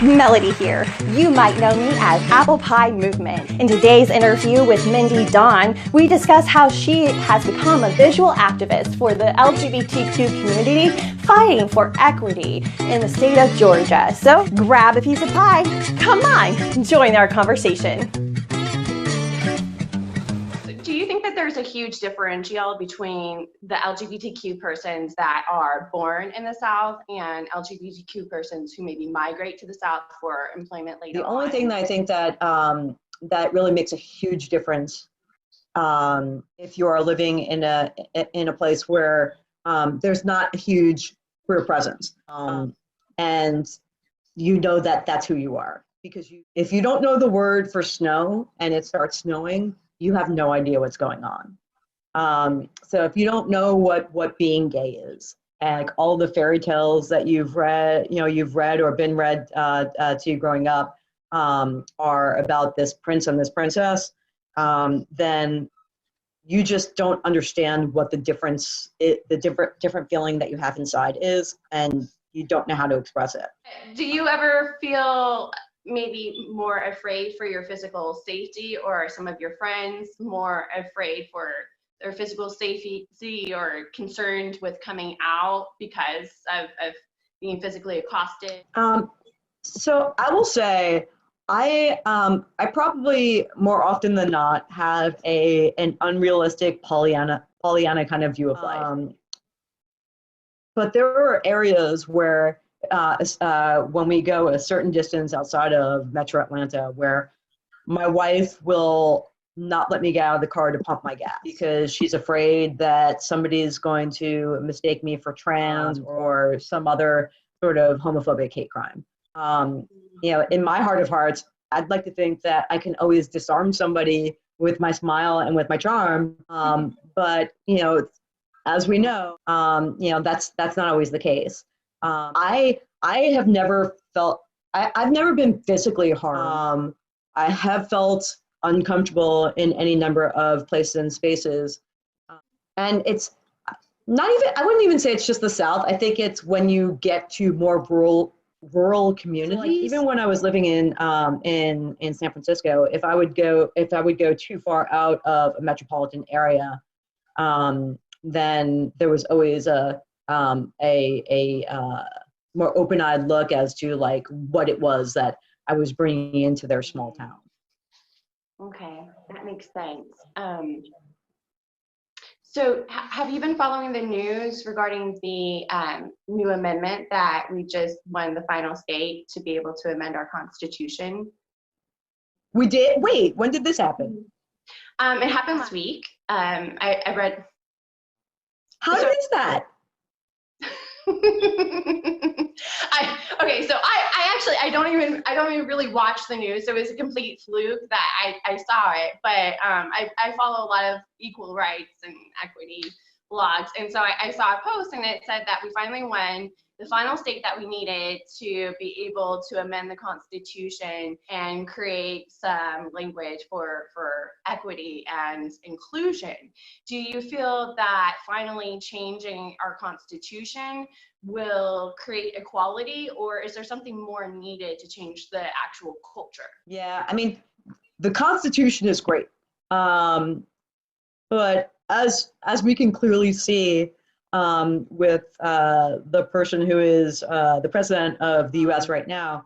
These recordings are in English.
Melody here. You might know me as ApplePie Movement. In today's interview with Mindy Dawn, we discuss how she has become a visual activist for the LGBTQ community, fighting for equity in the state of Georgia. So grab a piece of pie. Come on, join our conversation. Do you think that there's a huge differential between the LGBTQ persons that are born in the South and LGBTQ persons who maybe migrate to the South for employment later on? The only thing that I think that that really makes a huge difference if you are living in a place where there's not a huge queer presence, and you know that that's who you are, because if you don't know the word for snow and it starts snowing, you have no idea what's going on. So if you don't know what being gay is, and like all the fairy tales that you've read or been read to you growing up are about this prince and this princess, then you just don't understand what the difference, the different feeling that you have inside is, and you don't know how to express it. Do you ever feel maybe more afraid for your physical safety, or some of your friends more afraid for their physical safety or concerned with coming out because of being physically accosted? So I will say I probably more often than not have an unrealistic Pollyanna kind of view of life. But there are areas where when we go a certain distance outside of Metro Atlanta, where my wife will not let me get out of the car to pump my gas because she's afraid that somebody is going to mistake me for trans or some other sort of homophobic hate crime. In my heart of hearts, I'd like to think that I can always disarm somebody with my smile and with my charm. But as we know, that's not always the case. I have never felt, I've never been physically harmed. I have felt uncomfortable in any number of places and spaces. And it's not even, I wouldn't even say it's just the South. I think it's when you get to more rural communities. So like even when I was living in San Francisco, if I would go too far out of a metropolitan area, then there was always a more open-eyed look as to like what it was that I was bringing into their small town. Okay, that makes sense. So have you been following the news regarding the new amendment that we just won the final state to be able to amend our Constitution? We did? Wait, when did this happen? It happened last week. I read. How is that? I don't even really watch the news, so it was a complete fluke that I saw it. But I follow a lot of equal rights and equity blogs, and so I saw a post and it said that we finally won the final state that we needed to be able to amend the Constitution and create some language for equity and inclusion. Do you feel that finally changing our Constitution will create equality, or is there something more needed to change the actual culture? Yeah, I mean, the Constitution is great, but as we can clearly see with the person who is the president of the U.S. right now,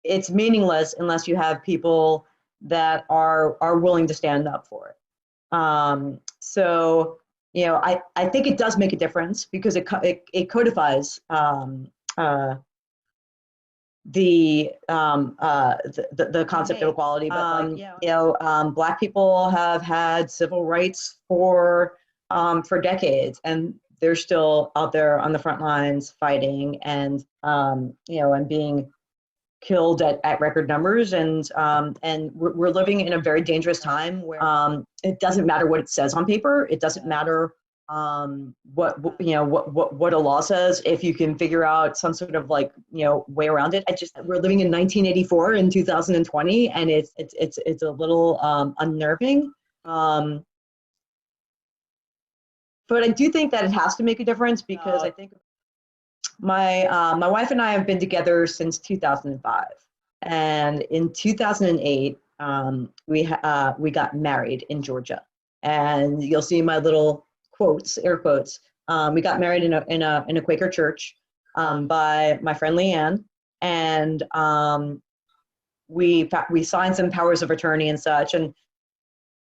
it's meaningless unless you have people that are willing to stand up for it. So I think it does make a difference because it codifies the concept of equality. But Black people have had civil rights for decades, and they're still out there on the front lines fighting and and being killed at record numbers, and we're living in a very dangerous time where it doesn't matter what it says on paper. It doesn't matter what a law says if you can figure out some sort of way around it. We're living in 1984 in 2020, and it's a little unnerving. But I do think that it has to make a difference because I think My wife and I have been together since 2005, and in 2008, we got married in Georgia, and you'll see my little quotes, air quotes. We got married in a Quaker church by my friend Leanne, and we signed some powers of attorney and such. And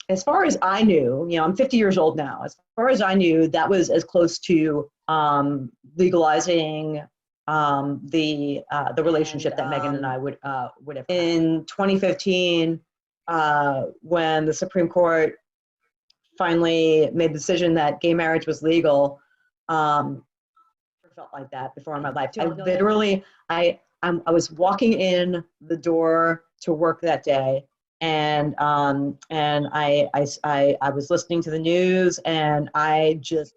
as far as I knew, I'm 50 years old now. As far as I knew, that was as close to legalizing the relationship that Megan and I would have. In 2015, when the Supreme Court finally made the decision that gay marriage was legal, I never felt like that before in my life. I literally, I was walking in the door to work that day, and I was listening to the news, and I just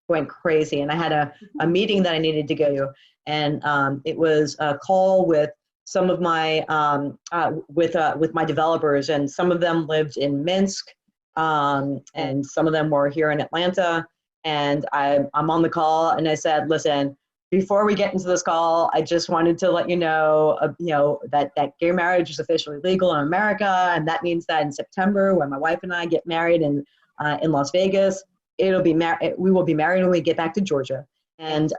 went crazy. And I had a meeting that I needed to go to, and it was a call with some of my with my developers, and some of them lived in Minsk, and some of them were here in Atlanta. And I'm on the call, and I said, listen, before we get into this call, I just wanted to let you know, that gay marriage is officially legal in America, and that means that in September, when my wife and I get married in Las Vegas, we will be married when we get back to Georgia. And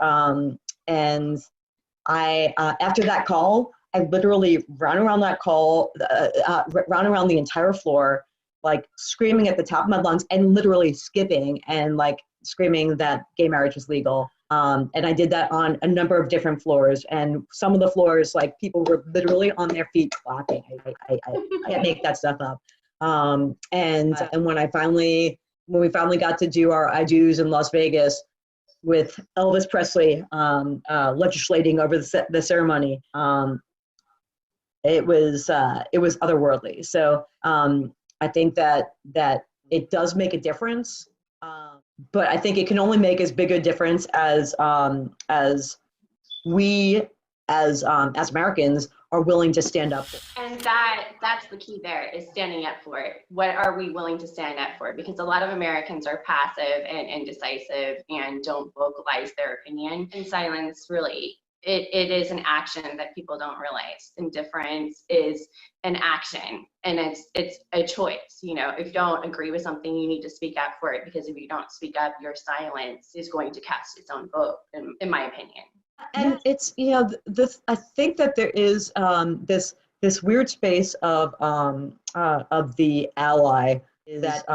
I after that call, I literally ran around that call, ran around the entire floor, like screaming at the top of my lungs, and literally skipping and like screaming that gay marriage was legal. And I did that on a number of different floors, and some of the floors, like, people were literally on their feet clapping. I can't make that stuff up. And when we finally got to do our I do's in Las Vegas with Elvis Presley legislating over the ceremony, it was otherworldly. So I think that it does make a difference. But I think it can only make as big a difference as we as Americans are willing to stand up for it. And that's the key there, is standing up for it. What are we willing to stand up for? Because a lot of Americans are passive and indecisive and don't vocalize their opinion. And silence, really, it is an action that people don't realize. Indifference is an action, and it's a choice. If you don't agree with something, you need to speak up for it, because if you don't speak up, your silence is going to cast its own vote, in my opinion. And it's, I think that there is this weird space of the ally that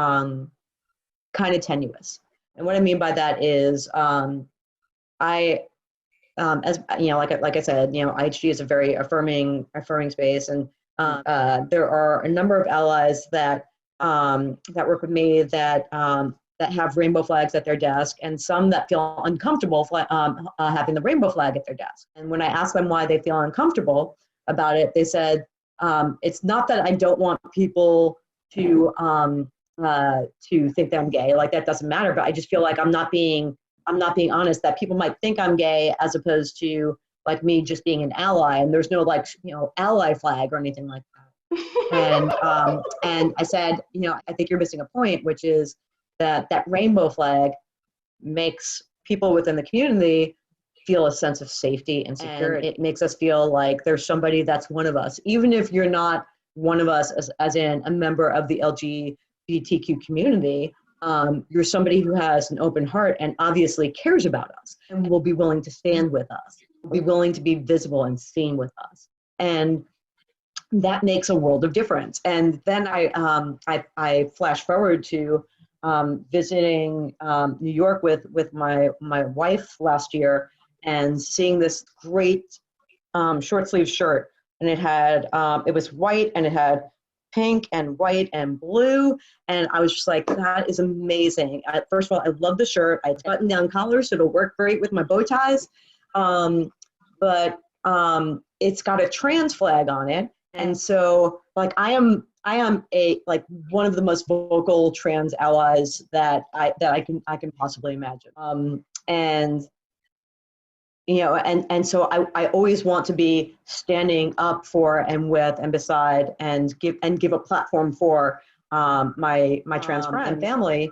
kind of tenuous. And what I mean by that is as like I said, IHG is a very affirming space, and there are a number of allies that work with me that have rainbow flags at their desk, and some that feel uncomfortable having the rainbow flag at their desk. And when I ask them why they feel uncomfortable about it, they said, it's not that I don't want people to think that I'm gay, like that doesn't matter, but I just feel like I'm not being honest, that people might think I'm gay as opposed to like me just being an ally, and there's no ally flag or anything like that. And I said, I think you're missing a point, which is that rainbow flag makes people within the community feel a sense of safety and security. And it makes us feel like there's somebody that's one of us, even if you're not one of us as in a member of the LGBTQ community. You're somebody who has an open heart and obviously cares about us and will be willing to stand with us, will be willing to be visible and seen with us. And that makes a world of difference. And then I flash forward to visiting New York with my wife last year, and seeing this great short sleeve shirt, and it was white, and it had pink and white and blue, and I was just like, that is amazing. First of all, I love the shirt. It's button down collar, so it'll work great with my bow ties, but it's got a trans flag on it, and so like I am one of the most vocal trans allies that I can possibly imagine. And so I always want to be standing up for and with and beside and give a platform for my trans friends and family.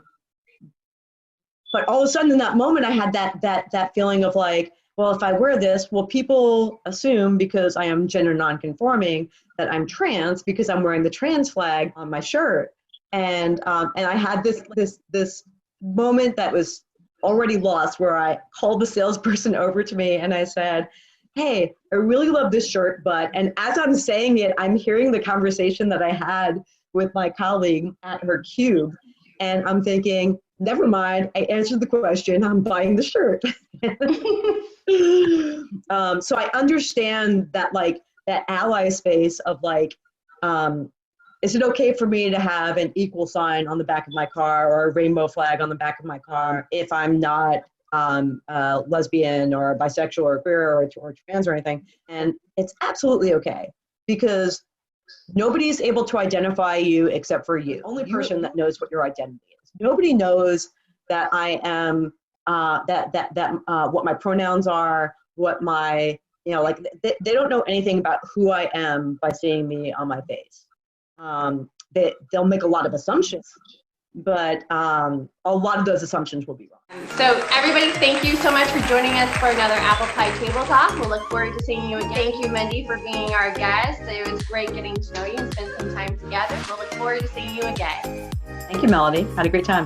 But all of a sudden in that moment, I had that feeling of like, well, if I wear this, will people assume because I am gender nonconforming that I'm trans because I'm wearing the trans flag on my shirt? And I had this moment that was already lost where I called the salesperson over to me and I said, hey, I really love this shirt, and as I'm saying it, I'm hearing the conversation that I had with my colleague at her cube. And I'm thinking, never mind, I answered the question, I'm buying the shirt. So I understand that, like, that ally space of like, is it okay for me to have an equal sign on the back of my car or a rainbow flag on the back of my car if I'm not lesbian or bisexual or queer or trans or anything? And it's absolutely okay, because nobody's able to identify you except for you. Only person that knows what your identity is. Nobody knows that I am what my pronouns are, what my, like they don't know anything about who I am by seeing me on my face. They'll make a lot of assumptions, but a lot of those assumptions will be wrong. So everybody, thank you so much for joining us for another ApplePie Table Talk. We'll look forward to seeing you again. Thank you, Mindy, for being our guest. It was great getting to know you and spend some time together. We'll look forward to seeing you again. Thank you, Melody. Had a great time.